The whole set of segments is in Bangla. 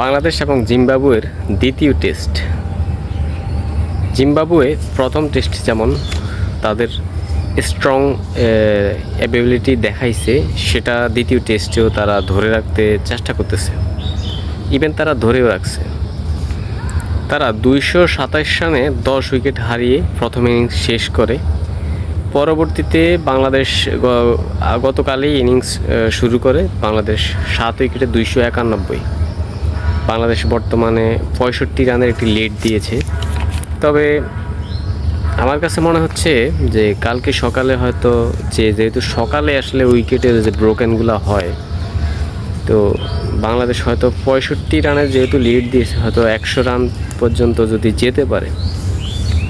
বাংলাদেশ এবং জিম্বাবুয়ের দ্বিতীয় টেস্ট। জিম্বাবুয়ে প্রথম টেস্ট যেমন তাদের স্ট্রং অ্যাবিলিটি দেখাইছে, সেটা দ্বিতীয় টেস্টেও তারা ধরে রাখতে চেষ্টা করতেছে। ইভেন তারা ধরেও রাখছে। তারা 227 রানে 10 উইকেট হারিয়ে প্রথম ইনিংস শেষ করে। পরবর্তীতে বাংলাদেশ গতকালই ইনিংস শুরু করে। বাংলাদেশ 7 উইকেটে 291। বাংলাদেশ বর্তমানে 65 রানের একটি লিড দিয়েছে। তবে আমার কাছে মনে হচ্ছে যে কালকে সকালে হয়তো যেহেতু সকালে আসলে উইকেটের যে ব্রোকেনগুলো হয়, তো বাংলাদেশ হয়তো 65 রানের যেহেতু লিড দিয়েছে, হয়তো 100 রান পর্যন্ত যদি যেতে পারে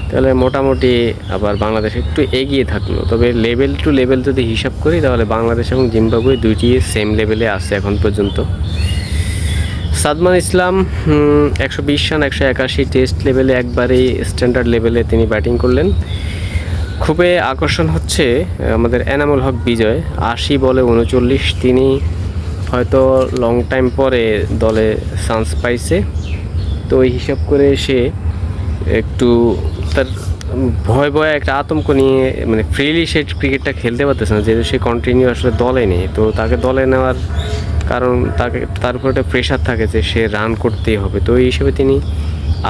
তাহলে মোটামুটি আবার বাংলাদেশ একটু এগিয়ে থাকলো। তবে লেভেল টু লেভেল যদি হিসাব করি তাহলে বাংলাদেশ এবং জিম্বাবুয়ে দুইটি সেম লেভেলে আছে এখন পর্যন্ত। সাদমান ইসলাম 120 রান 181 টেস্ট লেভেলে, একবারেই স্ট্যান্ডার্ড লেভেলে তিনি ব্যাটিং করলেন। খুবই আকর্ষণ হচ্ছে আমাদের এনামুল হক বিজয়, 80 বলে 39। তিনি হয়তো লং টাইম পরে দলে চান্স পাইছে, তো ওই হিসাব করে সে একটু তার ভয় একটা আতঙ্ক নিয়ে মানে ফ্রিলি সে ক্রিকেটটা খেলতে পারতেছে না, যেহেতু সে কন্টিনিউ আসলে দলে নেই। তো তাকে দলে নেওয়ার কারণ তার উপর একটা প্রেশার থাকে যে সে রান করতেই হবে। তো এই হিসেবে তিনি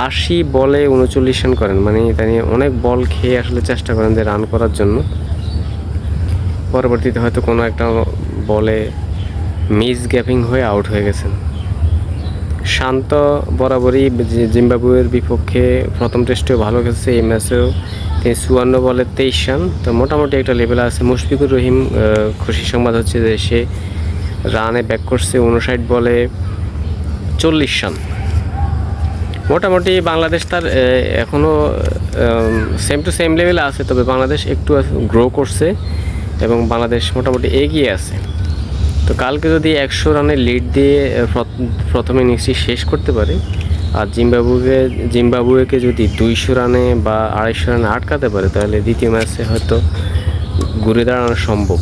80 বলে 39 রান করেন, মানে তিনি অনেক বল খেয়ে আসলে চেষ্টা করেন যে রান করার জন্য। পরবর্তীতে হয়তো কোনো একটা বলে মিস গ্যাপিং হয়ে আউট হয়ে গেছেন। শান্ত বরাবরই জিম্বাবুয়ের বিপক্ষে প্রথম টেস্টেও ভালো খেলছে, এই ম্যাচেও তিনি 54 বলে 23 রান। তো মোটামুটি একটা লেভেল আছে। মুশফিকুর রহিম, খুশি সংবাদ হচ্ছে যে সে রানে ব্যাক করছে 59 বলে 40 রান। মোটামুটি বাংলাদেশ তার এখনও সেম টু সেম লেভেলে আছে, তবে বাংলাদেশ একটু গ্রো করছে এবং বাংলাদেশ মোটামুটি এগিয়ে আছে। তো কালকে যদি 100 রানের লিড দিয়ে প্রথম ইনিংসটি শেষ করতে পারে, আর জিম্বাবুয়েকে যদি 200 রানে বা 250 রানে আটকাতে পারে, তাহলে দ্বিতীয় ম্যাচে হয়তো ঘুরে দাঁড়ানো সম্ভব।